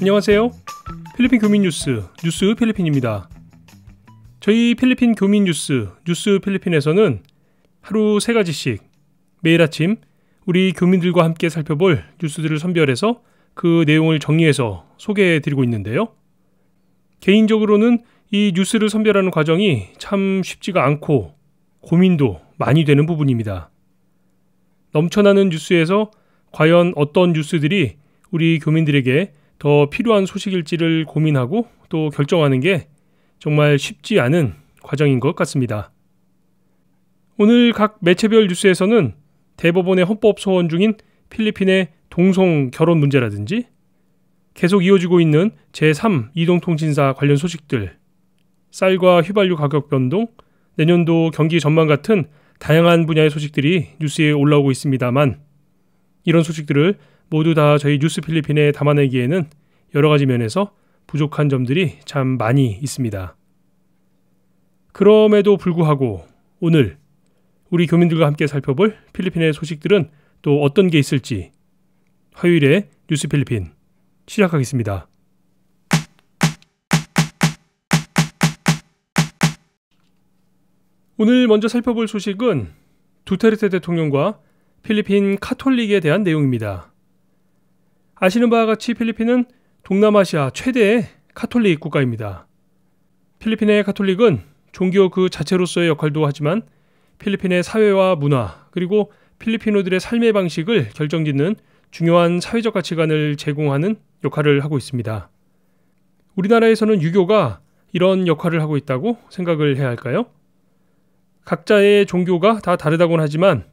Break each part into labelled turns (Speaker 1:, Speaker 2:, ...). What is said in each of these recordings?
Speaker 1: 안녕하세요. 필리핀 교민 뉴스 필리핀입니다. 저희 필리핀 교민 뉴스 필리핀에서는 하루 3가지씩 매일 아침 우리 교민들과 함께 살펴볼 뉴스들을 선별해서 그 내용을 정리해서 소개해드리고 있는데요. 개인적으로는 이 뉴스를 선별하는 과정이 참 쉽지가 않고 고민도 많이 되는 부분입니다. 넘쳐나는 뉴스에서 과연 어떤 뉴스들이 우리 교민들에게 더 필요한 소식일지를 고민하고 또 결정하는 게 정말 쉽지 않은 과정인 것 같습니다. 오늘 각 매체별 뉴스에서는 대법원의 헌법 소원 중인 필리핀의 동성 결혼 문제라든지 계속 이어지고 있는 제3 이동통신사 관련 소식들, 쌀과 휘발유 가격 변동, 내년도 경기 전망 같은 다양한 분야의 소식들이 뉴스에 올라오고 있습니다만 이런 소식들을 모두 다 저희 뉴스 필리핀에 담아내기에는 여러 가지 면에서 부족한 점들이 참 많이 있습니다. 그럼에도 불구하고 오늘 우리 교민들과 함께 살펴볼 필리핀의 소식들은 또 어떤 게 있을지 화요일에 뉴스 필리핀 시작하겠습니다. 오늘 먼저 살펴볼 소식은 두테르테 대통령과 필리핀 카톨릭에 대한 내용입니다. 아시는 바와 같이 필리핀은 동남아시아 최대의 카톨릭 국가입니다. 필리핀의 카톨릭은 종교 그 자체로서의 역할도 하지만 필리핀의 사회와 문화 그리고 필리핀어들의 삶의 방식을 결정짓는 중요한 사회적 가치관을 제공하는 역할을 하고 있습니다. 우리나라에서는 유교가 이런 역할을 하고 있다고 생각을 해야 할까요? 각자의 종교가 다 다르다고는 하지만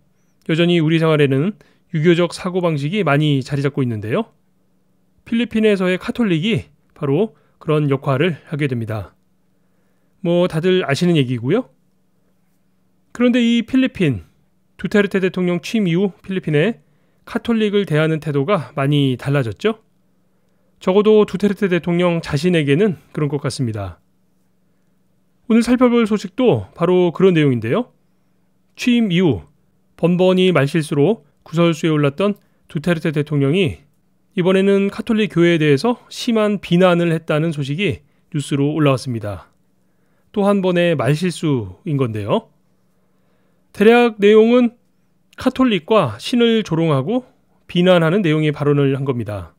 Speaker 1: 여전히 우리 생활에는 유교적 사고방식이 많이 자리 잡고 있는데요. 필리핀에서의 카톨릭이 바로 그런 역할을 하게 됩니다. 다들 아시는 얘기고요. 그런데 이 필리핀, 두테르테 대통령 취임 이후 필리핀의 카톨릭을 대하는 태도가 많이 달라졌죠. 적어도 두테르테 대통령 자신에게는 그런 것 같습니다. 오늘 살펴볼 소식도 바로 그런 내용인데요. 취임 이후 번번이 말실수로 구설수에 올랐던 두테르테 대통령이 이번에는 카톨릭 교회에 대해서 심한 비난을 했다는 소식이 뉴스로 올라왔습니다. 또 한 번의 말실수인 건데요. 대략 내용은 카톨릭과 신을 조롱하고 비난하는 내용의 발언을 한 겁니다.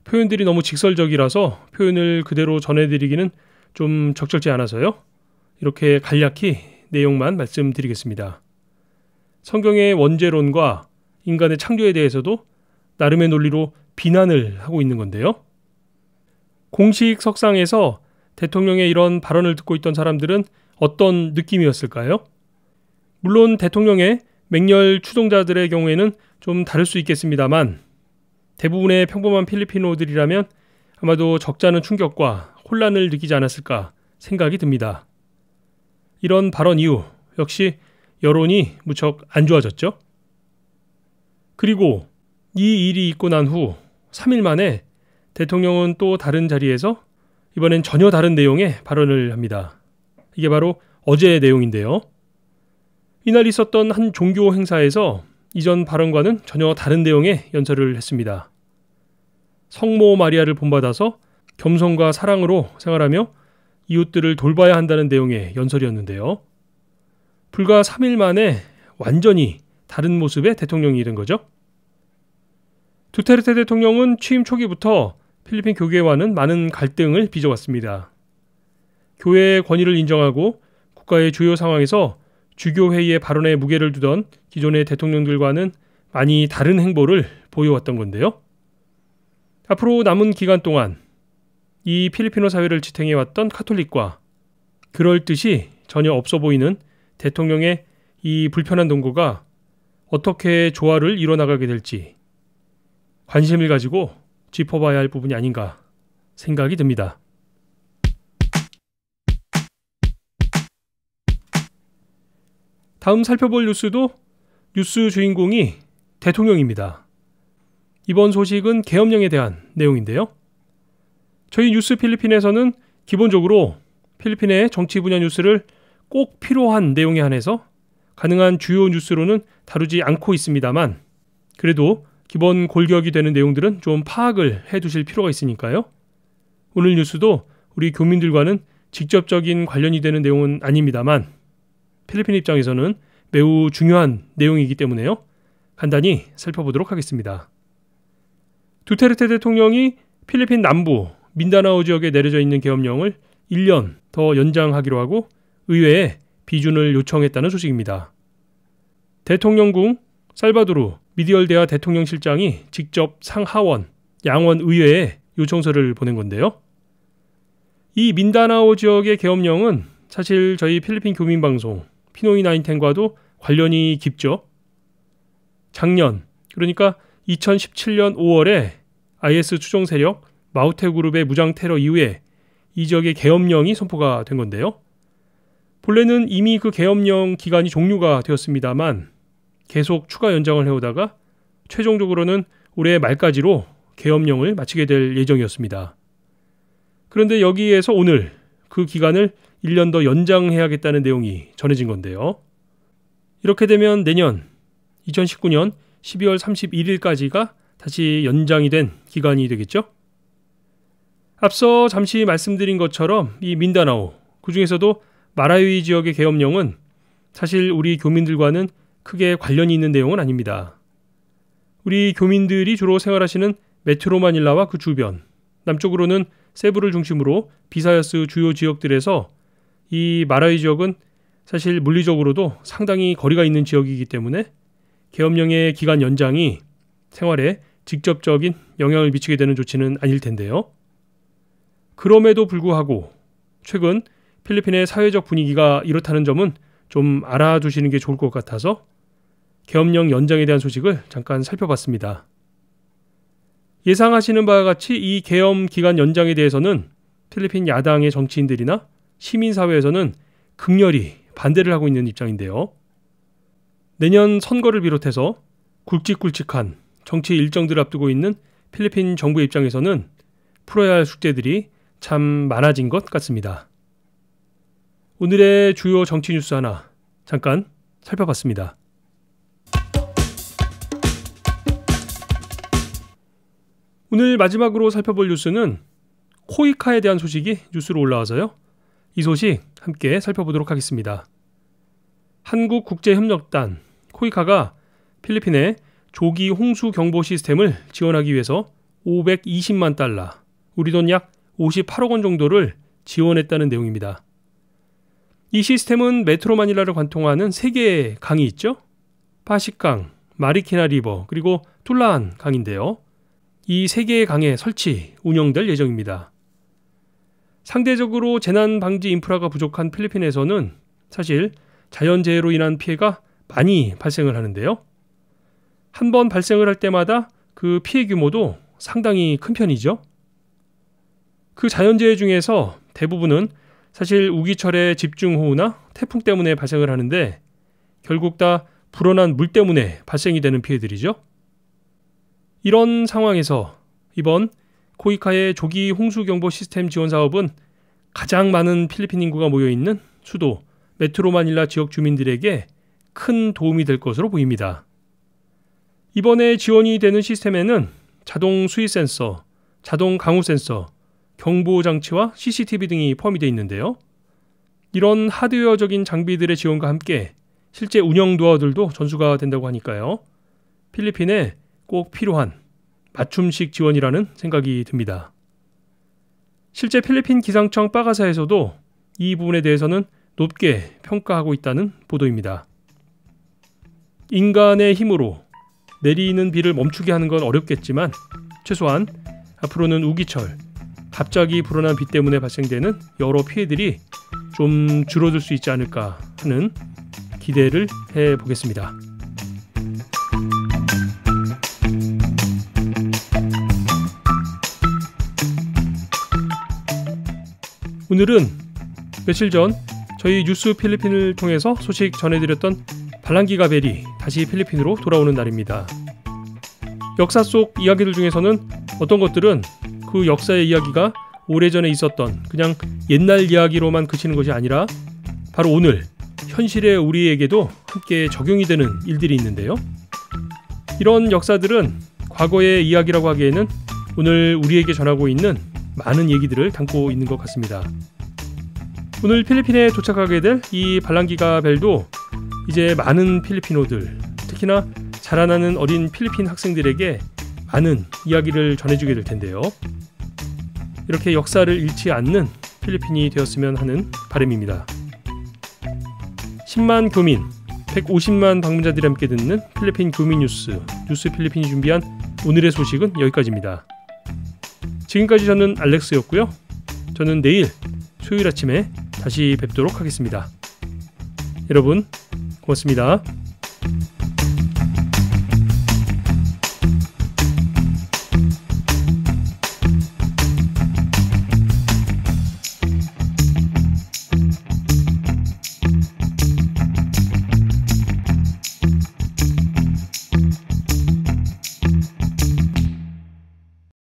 Speaker 1: 표현들이 너무 직설적이라서 표현을 그대로 전해드리기는 좀 적절치 않아서요. 이렇게 간략히 내용만 말씀드리겠습니다. 성경의 원죄론과 인간의 창조에 대해서도 나름의 논리로 비난을 하고 있는 건데요. 공식 석상에서 대통령의 이런 발언을 듣고 있던 사람들은 어떤 느낌이었을까요? 물론 대통령의 맹렬 추종자들의 경우에는 좀 다를 수 있겠습니다만 대부분의 평범한 필리핀어들이라면 아마도 적잖은 충격과 혼란을 느끼지 않았을까 생각이 듭니다. 이런 발언 이후 역시 여론이 무척 안 좋아졌죠. 그리고 이 일이 있고 난 후 3일 만에 대통령은 또 다른 자리에서 이번엔 전혀 다른 내용의 발언을 합니다. 이게 바로 어제의 내용인데요. 이날 있었던 한 종교 행사에서 이전 발언과는 전혀 다른 내용의 연설을 했습니다. 성모 마리아를 본받아서 겸손과 사랑으로 생활하며 이웃들을 돌봐야 한다는 내용의 연설이었는데요. 불과 3일 만에 완전히 다른 모습의 대통령이 된 거죠. 두테르테 대통령은 취임 초기부터 필리핀 교계와는 많은 갈등을 빚어왔습니다. 교회의 권위를 인정하고 국가의 주요 상황에서 주교회의의 발언에 무게를 두던 기존의 대통령들과는 많이 다른 행보를 보여왔던 건데요. 앞으로 남은 기간 동안 이 필리핀어 사회를 지탱해왔던 카톨릭과 그럴듯이 전혀 없어 보이는 대통령의 이 불편한 동거가 어떻게 조화를 이뤄나가게 될지 관심을 가지고 짚어봐야 할 부분이 아닌가 생각이 듭니다. 다음 살펴볼 뉴스도 뉴스 주인공이 대통령입니다. 이번 소식은 계엄령에 대한 내용인데요. 저희 뉴스 필리핀에서는 기본적으로 필리핀의 정치 분야 뉴스를 꼭 필요한 내용에 한해서 가능한 주요 뉴스로는 다루지 않고 있습니다만 그래도 기본 골격이 되는 내용들은 좀 파악을 해 두실 필요가 있으니까요. 오늘 뉴스도 우리 교민들과는 직접적인 관련이 되는 내용은 아닙니다만 필리핀 입장에서는 매우 중요한 내용이기 때문에요. 간단히 살펴보도록 하겠습니다. 두테르테 대통령이 필리핀 남부 민다나오 지역에 내려져 있는 계엄령을 1년 더 연장하기로 하고 의회에 비준을 요청했다는 소식입니다. 대통령궁 살바도르 미디얼데아 대통령실장이 직접 상하원, 양원 의회에 요청서를 보낸 건데요. 이 민다나오 지역의 계엄령은 사실 저희 필리핀 교민방송 피노이 나인텐과도 관련이 깊죠. 작년, 그러니까 2017년 5월에 IS 추종 세력 마우테 그룹의 무장 테러 이후에 이 지역의 계엄령이 선포가 된 건데요. 본래는 이미 그 계엄령 기간이 종료가 되었습니다만 계속 추가 연장을 해오다가 최종적으로는 올해 말까지로 계엄령을 마치게 될 예정이었습니다. 그런데 여기에서 오늘 그 기간을 1년 더 연장해야겠다는 내용이 전해진 건데요. 이렇게 되면 내년 2019년 12월 31일까지가 다시 연장이 된 기간이 되겠죠. 앞서 잠시 말씀드린 것처럼 이 민다나오, 그 중에서도 마라위 지역의 계엄령은 사실 우리 교민들과는 크게 관련이 있는 내용은 아닙니다. 우리 교민들이 주로 생활하시는 메트로 마닐라와 그 주변, 남쪽으로는 세부를 중심으로 비사야스 주요 지역들에서 이 마라위 지역은 사실 물리적으로도 상당히 거리가 있는 지역이기 때문에 계엄령의 기간 연장이 생활에 직접적인 영향을 미치게 되는 조치는 아닐 텐데요. 그럼에도 불구하고 최근 필리핀의 사회적 분위기가 이렇다는 점은 좀 알아두시는 게 좋을 것 같아서 계엄령 연장에 대한 소식을 잠깐 살펴봤습니다. 예상하시는 바와 같이 이 계엄 기간 연장에 대해서는 필리핀 야당의 정치인들이나 시민사회에서는 극렬히 반대를 하고 있는 입장인데요. 내년 선거를 비롯해서 굵직굵직한 정치 일정들을 앞두고 있는 필리핀 정부 입장에서는 풀어야 할 숙제들이 참 많아진 것 같습니다. 오늘의 주요 정치 뉴스 하나 잠깐 살펴봤습니다. 오늘 마지막으로 살펴볼 뉴스는 코이카에 대한 소식이 뉴스로 올라와서요. 이 소식 함께 살펴보도록 하겠습니다. 한국국제협력단 코이카가 필리핀에 조기 홍수 경보 시스템을 지원하기 위해서 520만 달러, 우리 돈 약 58억 원 정도를 지원했다는 내용입니다. 이 시스템은 메트로 마닐라를 관통하는 3개의 강이 있죠. 파식강, 마리키나 리버, 그리고 툴라한 강인데요. 이 3개의 강에 설치, 운영될 예정입니다. 상대적으로 재난 방지 인프라가 부족한 필리핀에서는 사실 자연재해로 인한 피해가 많이 발생을 하는데요. 한 번 발생을 할 때마다 그 피해 규모도 상당히 큰 편이죠. 그 자연재해 중에서 대부분은 사실 우기철의 집중호우나 태풍 때문에 발생을 하는데 결국 다 불어난 물 때문에 발생이 되는 피해들이죠. 이런 상황에서 이번 코이카의 조기 홍수경보 시스템 지원 사업은 가장 많은 필리핀 인구가 모여있는 수도 메트로 마닐라 지역 주민들에게 큰 도움이 될 것으로 보입니다. 이번에 지원이 되는 시스템에는 자동 수위 센서, 자동 강우 센서, 경보 장치와 CCTV 등이 포함이 되어 있는데요. 이런 하드웨어적인 장비들의 지원과 함께 실제 운영 노하우들도 전수가 된다고 하니까요. 필리핀에 꼭 필요한 맞춤식 지원이라는 생각이 듭니다. 실제 필리핀 기상청 빠가사에서도 이 부분에 대해서는 높게 평가하고 있다는 보도입니다. 인간의 힘으로 내리는 비를 멈추게 하는 건 어렵겠지만 최소한 앞으로는 우기철, 갑자기 불어난 비 때문에 발생되는 여러 피해들이 좀 줄어들 수 있지 않을까 하는 기대를 해보겠습니다. 오늘은 며칠 전 저희 뉴스 필리핀을 통해서 소식 전해드렸던 발랑기가 벨이 다시 필리핀으로 돌아오는 날입니다. 역사 속 이야기들 중에서는 어떤 것들은 그 역사의 이야기가 오래전에 있었던 그냥 옛날 이야기로만 그치는 것이 아니라 바로 오늘 현실의 우리에게도 함께 적용이 되는 일들이 있는데요. 이런 역사들은 과거의 이야기라고 하기에는 오늘 우리에게 전하고 있는 많은 얘기들을 담고 있는 것 같습니다. 오늘 필리핀에 도착하게 될 이 발랑기가 벨도 이제 많은 필리핀어들, 특히나 자라나는 어린 필리핀 학생들에게 많은 이야기를 전해주게 될 텐데요. 이렇게 역사를 잃지 않는 필리핀이 되었으면 하는 바람입니다. 10만 교민, 150만 방문자들이 함께 듣는 필리핀 교민 뉴스 필리핀이 준비한 오늘의 소식은 여기까지입니다. 지금까지 저는 알렉스였고요. 저는 내일 수요일 아침에 다시 뵙도록 하겠습니다. 여러분 고맙습니다.